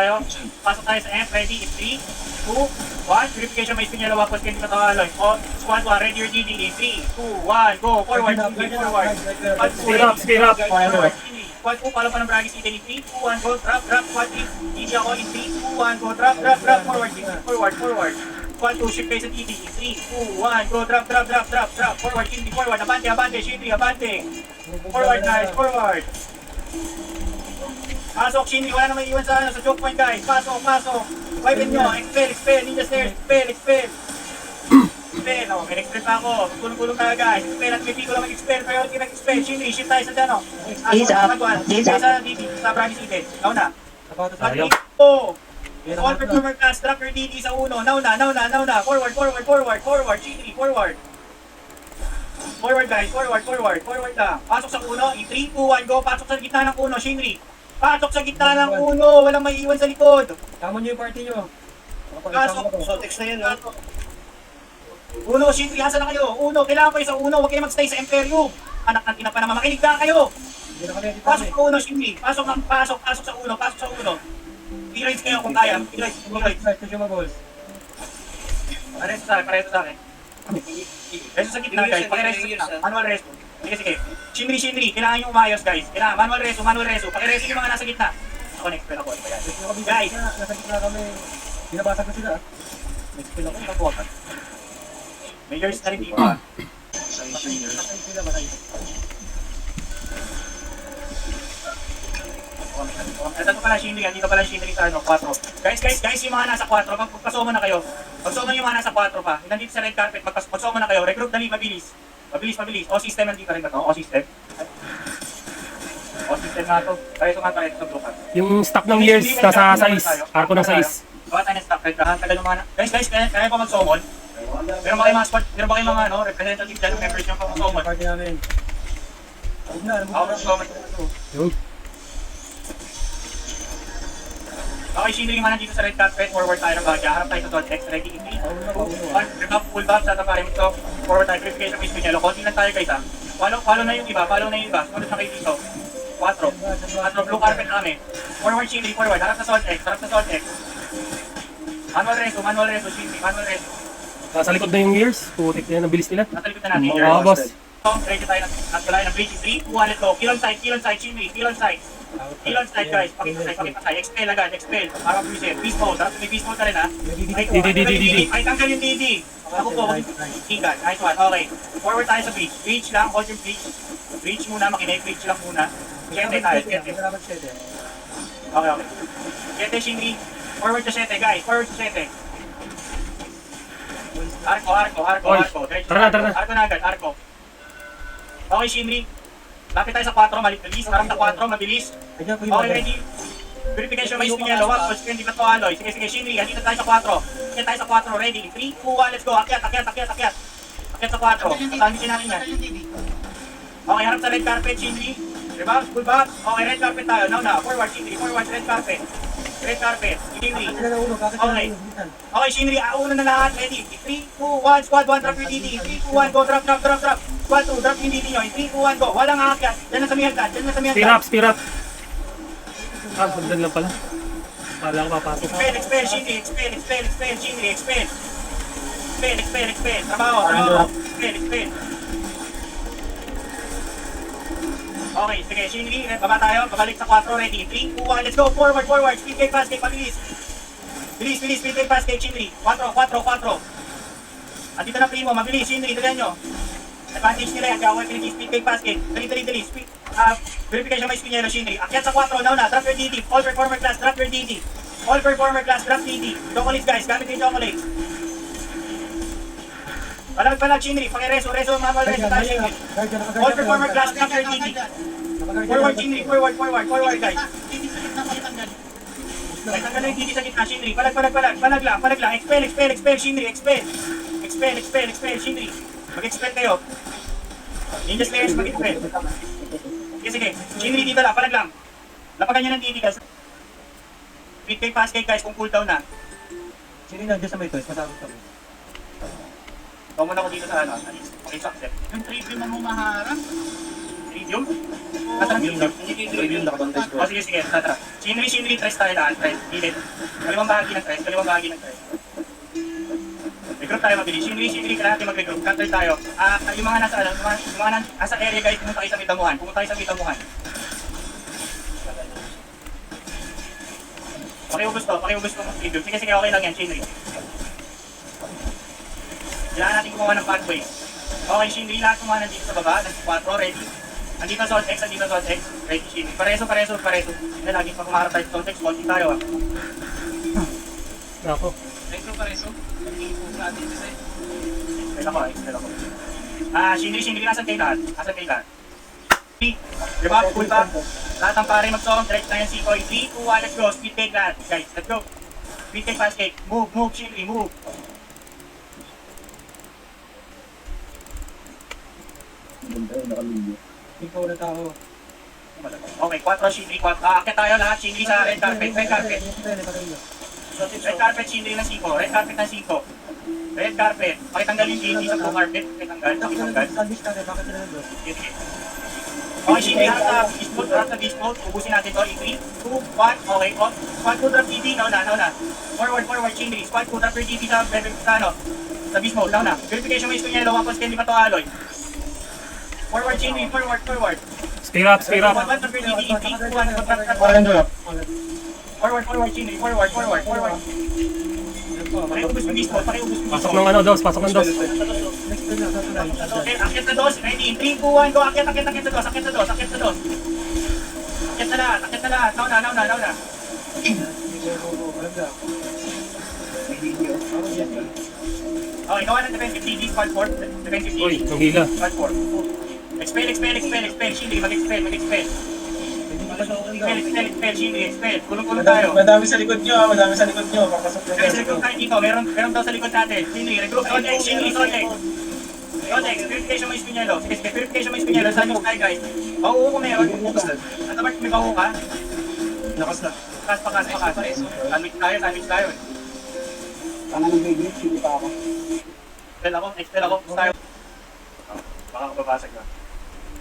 tayo. Pasok tayo sa F. Ready? 3, 2, 1. Purification may spinyala wapos candy katawaloy. O, squad 1. Ready your DD. 3, 2, 1. Go. Forward. Forward. Speed up. Forward. Squad 2. Follow pa ng Bragis Eden. 3, 2, 1. Go. Drop. Squad 3. DD ako in 3, 2, 1. Go. Drop. Forward. Squad 2. Shift kayo sa DD. 3, 2, 1. Go. Drop. Forward. Shindi. Forward. Abante. Shindi. Abante. Forward guys. Forward. Pasok, Shinri, wala na may iwan sa choke point guys. Pasok. Wipen nyo, expel, ninja stairs, expel. Expel, oh, may expel pa ako. Gulong tayo guys. Expel at may pico lang mag-expel. Priority mag-expel. Shinri, shift tayo sa dyan, oh. He's up. Sa DD, sa Bragis Eden. Nauna. Oh. All performer class, drop your DD sa uno. Nauna. Forward, Shinri, forward. Forward guys, forward lang. Pasok sa uno, 3, 2, 1, go. Pasok sa gitna ng uno, Shinri. Pasok sa gitna ng uno, walang may iwan sa likod. Tama nyo yung party nyo. Pasok. Sotex na yun, ha? Uno, Shinri, hasa na kayo. Uno, kailangan kayo sa uno, huwag kayo magstay sa Imperium. Anak ng ina pa naman, makinig na kayo. Pasok sa uno, Shinri. Pasok sa uno. I-rise kayo kung kaya. I-rise. Pareso sa akin. Resto sa gitna guys, pakiresto sa gitna. Manual resto. Sige. Shinri, kailangan nyo umayos guys. Kailangan, manual resto. Pakiresto yung mga nasa gitna. Ako na-expel ako. Guys. Nasa gitna kami. Binabasa ko sila. Na-expel ako. Nakuwakan. Majors na rin dito ha. Ito pala Shinri, dito pala Shinri sa 4. Guys, yung mga nasa 4, magpasoma na kayo. Pagsoma yung mga nasa 4 pa. Nandito sa red carpet, pagsoma na kayo. Regroup dali, mabilis. O system nandito rin ba ito? O system na ito. Pareso sa blue card. Yung stock ng years, nasa size. Arko ng size. Gawa tayo ng stock. Tagal yung mga guys, kaya pa mag-somon? Meron ba kayong mga representative dyan, members nyo pa mag-somon? Party namin. Ako mag-somon. Yun. Okay, Shinri, mga nandito sa red carpet, forward tayo ng bagya. Harap tayo sa Dodge X, ready in 3, 2, 1. Grab up, pull back, sa taparin mo ito. Forward tayo, verification with Spinello. Konti lang tayo guys ha. Follow na yung iba. Sumunod na kayo dito. 4, blue carpet na kami. Forward, Shinri, forward. Harap sa Dodge X. Manual reso, Shinri, manual reso. Nasa likod na yung years. Putik na yan, ang bilis nila. Nasa likod na natin. Oo, boss. Ready tayo ng bridge. 3, 2, 1, let's go. Kill on side, Shinri, kill on side guys. Pakipasay. Expel agad. Para buwisit. Beast mode. Dapat may beast mode ka rin ha. Ay, tanggal yung DD. Ako po. Tinggal. Nice one. Okay. Forward tayo sa bridge. Bridge lang. Hold yung bridge. Bridge muna. Makinig. Bridge lang muna. Siyete tayo. Okay. Siyete, Shinri. Forward to siyete, guys. Forward to siyete. Arko. Tara na. Arko na agad. Okay, Shinri. Lapit tayo sa 4, mabilis. Harap na 4, mabilis. Okay, ready. Verification may spinyalo. Wag, hindi pa to alloy. Sige, Shinri. Andito tayo sa 4. Akyat tayo sa 4. Ready. 3, 2, 1, let's go. Akyat. Akyat sa 4. Tanggitin natin yan. Okay, harap sa red carpet, Shinri. Diba? Pull back. Okay, red carpet tayo. Now. Forward, Shinri. Forward, red carpet. Shinri. Okay, Shinri. Una na lahat. Ready. 3, 2, 1. Squad 1, drop your DD. 3, 2, 1, go. Drop. Squad 2, drop yung DD nyo. 3, 2, 1, go. Walang aakyat. Diyan na sa mihaltan. Speed up. Hagdan lang pala. Kala ko papasok. Expel, Shinri. Expel, Shinri. Expel. Trabaho. Expel. Okay, sige, Shinri. Baba tayo. Babalik sa 4. Ready. 3, 2, 1. Let's go. Forward. Speed cake, fast cake. Mabilis. Bilis. Speed cake, fast cake, Shinri. 4. Andito na primo. Mabilis, Shinri. Dalihan nyo. Advantage nila yan. Kaya ako pinag-speed cake, fast cake. Dali. Speed. Verification may spinyelo, Shinri. Akyat sa 4. Now. Drop your DD. All performer class. Drop DD. Chocolates, guys. Gamit yung chocolates. Palag, Shinri. Pakireso. Manual reso tayo, Shinri. All performer class. Drop your DD. Forward, Shinri. Forward, guys. Tanggal na yung DD sa gitna, Shinri. Palag lang. Expel, Shinri. Expel, Shinri. Mag-expel kayo. Ninja Slayers, mag-expel. Sige. Shinri, dito lang. Palag lang. Lapagan nyo ng DD, guys. Speed cake, fast cake, guys, kung cooldown na. Sino nandiyan sa may toys? Masabot kami. Ikaw muna ko dito sa Okay, success. Yung tribune na humaharang. Medium? Tara, medium. Review nakabantay ko. O sige, sige, tara. Shinri, tres tayo lahat, tres. Gilid. Kaliwang bahagi ng tres, kaliwang bahagi ng tres. Regroup tayo mabilis. Shinri, kailangan natin mag-regroup. Counter tayo. Yung mga nasa, yung mga nasa area guys, pumunta kayo sa Bitamuhan. Pumunta kayo sa Bitamuhan. Pakiubos to mag-regroup. Sige, sige, okay lang yan, Shinri. Kailangan natin gumawa ng pathway. Okay, Shinri, lahat kung nandito sa baba, nandito 4, ready. Andito Salt X, ready, Shinri. Pareso. Hindi, lagi pag kumaharap tayo sa Salt X, konti tayo ah. Ako. Pareso. Hindi po sa atin kasi. Explain ako. Shinri, nasan kayo lahat? Diba, pull back. Lahat ng pare mag-song, direct tayo ng Sikoy. 3, 2, 1, let's go. Speed take lahat. Guys, let's go. Speed take, fast take. Move, Shinri, move. Ikaw na tao. Okay, 4, Shinri, 4. Akit tayo lahat, Shinri sa red carpet. Red carpet, Shinri ng Siko. Red carpet ng Siko. Red carpet. Pakitanggal yung GT sa blue carpet. Pakitanggal. Sige. Okay, Shinri, harap na dismount. Ubusin natin to. 3, 2, 1. Okay, squad 2 drop GT. Nauna. Forward, Shinri. Squad 2 drop your GT sa dismount. Nauna. Verification may iskunyelo. Wapos hindi pa to alloy. Forward, Shinri. Forward. Spear up. One drop your GT. 3, 2, 1. Forward, Shinri. Forward. Pakiubos ng dismount. Pasok ng dos. Okay, akit na dos, ready, 3, 2, 1, go, akit na dos. Akit na lahat, nauna. Okay, gawa ng defensive DD, squad 4, defensive DD. Uy, nahila. Squad 4. Expel, Shinri, mag-expel. Expel, Shinri. Kulong tayo. Madami sa likod nyo. Papasok na Guys, regroup tayo dito, meron daw sa likod natin. Shinri, regroup, Sodex, verification mo Espinelo. Sige, verification mo Espinelo. Saan yung tayo guys? Pauho ko meron. At abart may pauho ka? Lakas na. Kas pa. Sandwich tayo. Ano nang may glitch? Hindi pa ako. Expel ako. Tayo. Baka kababasag ka.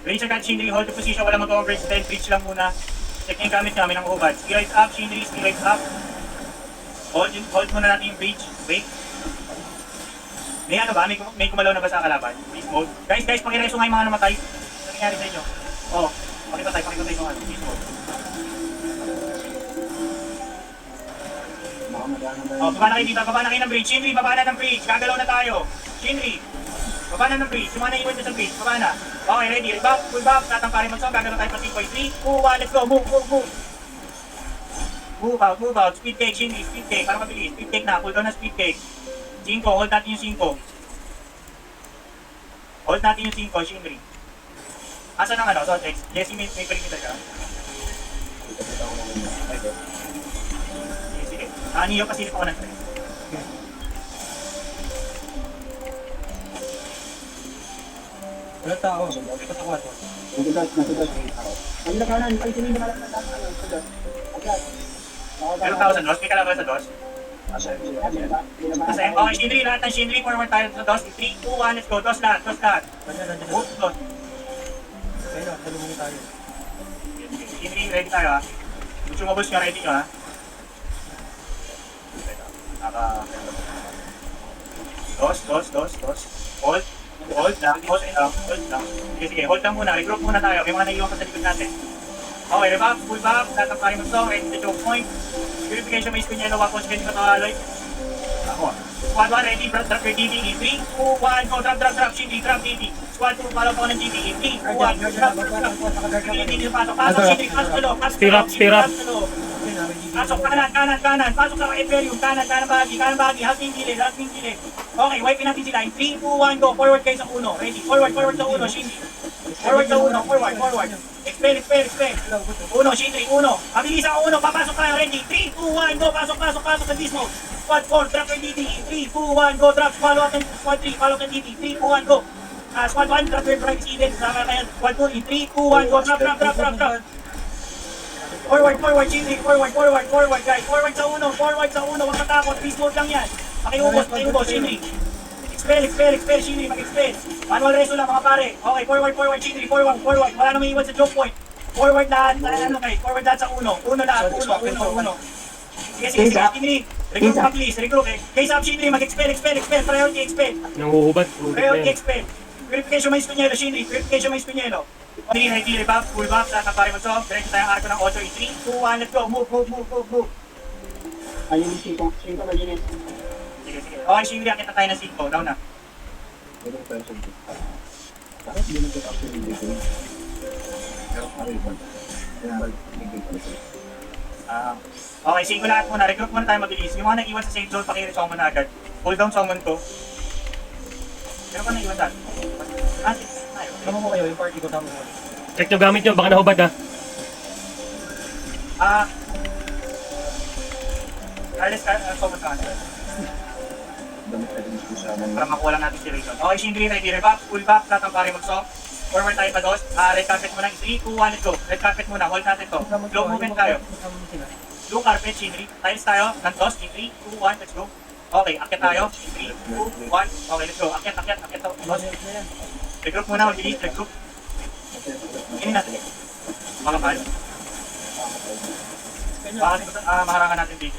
Range agad, Shinri, hold the position. Wala mag-overage. Breach lang muna. Check yung gamit namin ng ubad. Steroids up, Shinri, steroids up. Hold muna natin yung breach. Wait. May ano ba? May kumalaw na ba sa kalaban? Please mode. Guys, pakireso nga yung mga namatay. Ano nangyari sa inyo? Oo. Pakipatay yung ano. Please mode. Baba na kayo dito. Baba na kayo ng bridge. Shinri, baba na ng bridge. Gagalaw na tayo. Shinri. Baba na ng bridge. Yung mga naiwan na sa bridge. Baba na. Okay, ready. Pull back. Tatamparin mo. Gagalaw tayo pa 3.3. 2, 1, let's go. Move. Move out. Speed take, Shinri. Speed take. Para mabilis. Speed take na. Pull down na speed take. 5. Hold natin yung 5. Hold natin yung 5, Shinri. Asan ang ano? So, Jesse, may perimeter ka? Sige. Niyo kasi pa ako ng 3. Wala tao. Patakwat. Ang lakanan, ay sinino ka lang na tao. Meron tao sa dos? May kalaban sa dos? Kasi, okay, Shinri, lahat ng Shinri, forward tayo sa dos. 3, 2, 1, let's go. Dos lahat. Move, dos. Kaya na, talungan tayo. Shinri, ready tayo ha. Kung sumabos ka, ready ka ha. Dos. Hold lang. Sige, hold lang muna. Regroup muna tayo. May mga naiiwan pa sa likod natin. Okay, revive, pull back. Tatamparin mo song, ready to choke point. Purification may Espinelo, wapos, ready ka to alloy. Ako. Squad 1, ready, drop your DD. 3, 2, 1, go, drop, Shinri, drop DD. Squad 2, follow po ng DD. 3, 2, 1, go, drop. DD, pasok sa loob. Spear up. Pasok kanan. Pasok sa Imperium. Kanan bahagi. Halting gilid. Okay, wipin natin sila. 3, 2, 1, go. Forward kayo sa uno. Ready. Forward sa uno, Shinri. Forward. Expel. Uno, Shinri. Mabilis ang uno. Papasok tayo. Ready. 3, 2, 1, go. Pasok sa dismount. Squad 4, drop your DD. 3, 2, 1, go. Drop. Follow up ng Squad 3. Follow ng DD. 3, 2, 1, go. Squad 1, drop your drive seated. Sama kayo. Squad 2, 3, 2, 1, go. Drop. Forward, Shinri. Forward, guys. Forward sa uno. Huwag matakot. Peace mode lang yan. Pakiubos, Shinri. Expel, Shinri, mag-expel. Manual reso lang mga pare. Okay, forward, Shinri, forward. Wala nang iwan sa choke point. Forward lahat, forward lahat sa uno. Uno lahat, uno. Sige, Shinri. Regroup ka please, regroup. Case up, Shinri, mag-expel. Priority expel. Nanguhubad. Priority expel. Purification may Spinello, Shinri. Purification may Spinello. Ready, rebuff, full buff, lahat ng pare mag-song. Diretso tayong arko ng 8 in 3, 2, 1, let's go. Move. Ayun yung siko malinis. Sige. Okay, Shinri, akita tayo ng 5. Down na. Ganun person. Bakit hindi nag-actually dito? Pero parang iba. Okay, 5 lahat muna. Regroup muna tayo mabilis. Yung mga nag-iwan sa safe zone, pakiri-song mo na agad. Pull down summon to. Pero pa nag-iwan dyan? Tayo. Tama mo kayo, yung party ko tama mo. Check nyo gamit nyo, baka nahubad ha. Carlos, summon ka. Para makuha lang natin si Rayson. Okay, Shinri, ready, rebuff, full buff, lahat ng pare mag-song. Forward tayo pa dos. Red carpet muna. 3, 2, 1, let's go. Red carpet muna. Hold natin to. Slow movement tayo. Blue carpet, Shinri. Tiles tayo. Ng dos. 3, 2, 1, let's go. Okay, akit tayo. 3, 2, 1. Okay, let's go. Akit to. Dos. Regroup muna. Mabilis. Regroup. Inin natin. Makapal. Maharangan natin dito.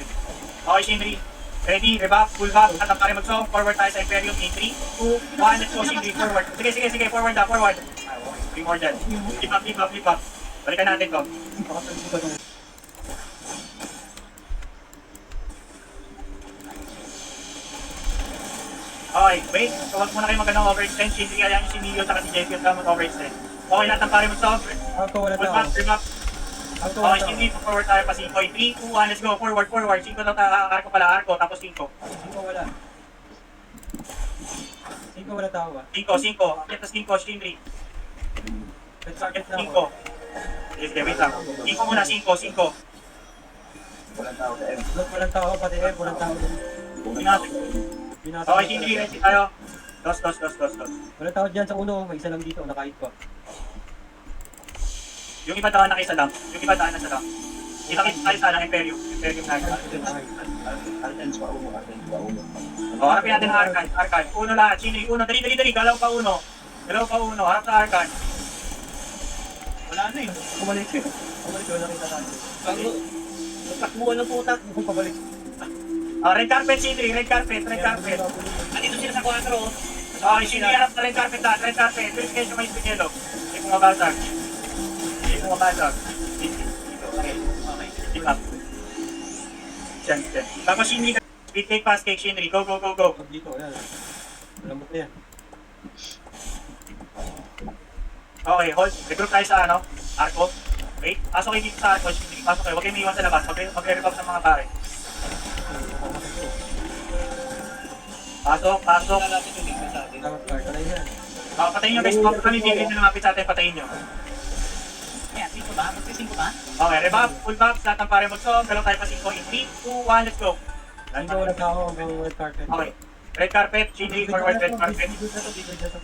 Okay, Shinri. Ready, rebuff, full buff, at ang pare mag-song, forward tayo sa Imperium in 3, 2, 1, let's go, Shinri, forward. Sige, forward. Three more dyan. Flip up. Balikan natin to. Okay, wait. So, wag muna kayo magandang overextend. Shinri, kaya yung si Neo at si Jeff yung mag-overextend. Okay, lahat ng pare mag-song. Full buff, rebuff. Okay, Shinri, forward tayo pa 5. 3, 2, 1, let's go. Forward. 5 lang tayo, arko, tapos 5. 5 wala. 5 wala tao ba? 5. Akit tas 5, Shinri. Akit 5. Sige, wait lang. 5 muna, 5. Walang tao, pati walang tao. Pinasok. Okay, Shinri, ready tayo. Dos. Walang tao dyan sa uno, may isa lang dito, nakahit pa. Yung iba daan na kayo sa lang. Itakit tayo sa lang, Imperium na. O, harapin natin ang Arcan. Uno lahat, Shinri, uno. Dali. Galaw pa uno. Harap sa Arcan. Wala na eh. Kumalik ko nakita tayo. Takbuhan ng putak, kung pabalik. Red carpet, Shinri, red carpet. Andito sila sa 4. Okay, Shinri, harap sa red carpet lahat. Purification may Spinello. Hindi pumabasag. Okay. Keep up. Diyan. Tapos Shinri, speed cake, fast cake, Shinri. Go. Pag dito, yan. Malambot na yan. Okay, hold. Regroup tayo sa arko. Wait, pasok kayo dito sa arko, Shinri. Pasok kayo. Huwag kayo maiwan sa labas. Magre-rebuff sa mga pare. Pasok. Tama card, alay yan. Patayin nyo guys. Kami bigyan na lumapit sa atin. Patayin nyo. Yan, 5 ba? Magsi-5 ba? Okay, rebuff, full buff, lahat ng pare mag-song, galaw tayo pa 5 in 3, 2, 1, let's go. 5 wala tao, hanggang red carpet. Okay, red carpet, Shinri, forward red carpet. Bigod na to.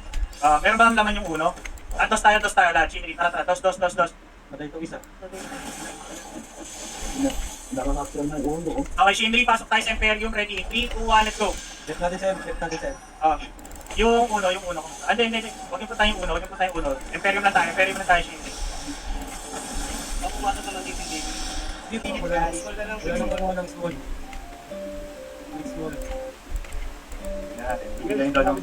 Meron ba ang laman yung uno? Dos tayo lahat, Shinri, tara, dos. Patay itong isa. Nakakapsyon ng ulo. Okay, Shinri, pasok tayo sa Imperium, ready, 3, 2, 1, let's go. Dep natin sen. Yung uno. Hindi, huwag niyo po tayong uno. Imperium lang tayo, Shinri. Mapumasok ka lang dito, David. Wala nang small. Bigyan natin.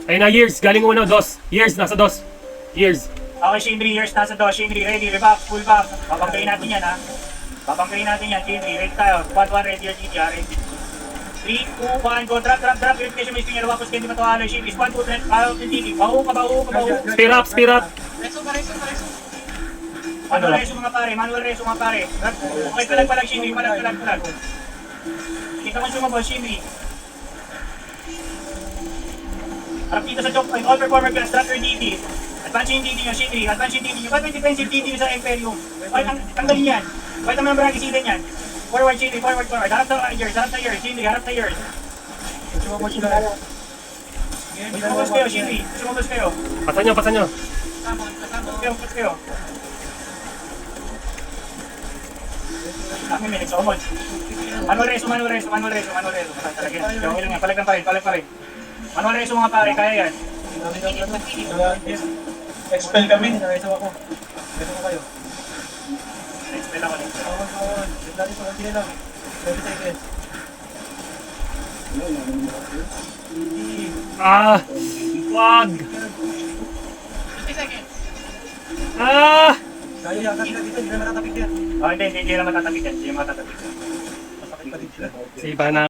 Ayun na, years. Galing uno, dos. Years, nasa dos. Years. Okay, Shinri, years nasa dos. Shinri, ready, rebuff, full buff. Babanggayin natin yan, ha. Shinri, ready tayo. Squad 1, ready, GTR, ready. 3, 2, 1, go, drop. Verification may Spinello, wapos kendi matualoy. Shinri, squad 2, follow the TV. Bahu ka. Spear up. Reso ka. Manual reso mga pare. Okay, palag, Shinri, palag. Kita mo sumabot, Shinri. Harap dito sa choke point, all performer class, drop your DD. Advance yung DD nyo, Shinri, Ba't may defensive DD nyo sa Imperium? Okay, tanggalin yan. Bakit ang mga bragisidan yan? Forward, Shinri, forward. Harap na yours, Shinri, harap na yours. Sumabot sila. Sumabot kayo, Shinri, sumabot kayo. Pasan nyo. Sumabot kayo. Kami minutes, sumabot. Manual reso. Talaga, okay lang yan, palag pa rin. Manual reso mga pare, kaya yan. Dami kami ano. Continue. Expel kami. Nakaisa ako. Ito ko kayo. Expel ako dito. Awan, awan. Wait lang ito. Continue lang. 30 seconds. Ah! Wag! 50 seconds. Ah! Kaya yan. Kasi dito. Hindi na matatapik yan. Oh, hindi na matatapik yan. Hindi na matatapik yan. Masakit pa din sila. Sipa na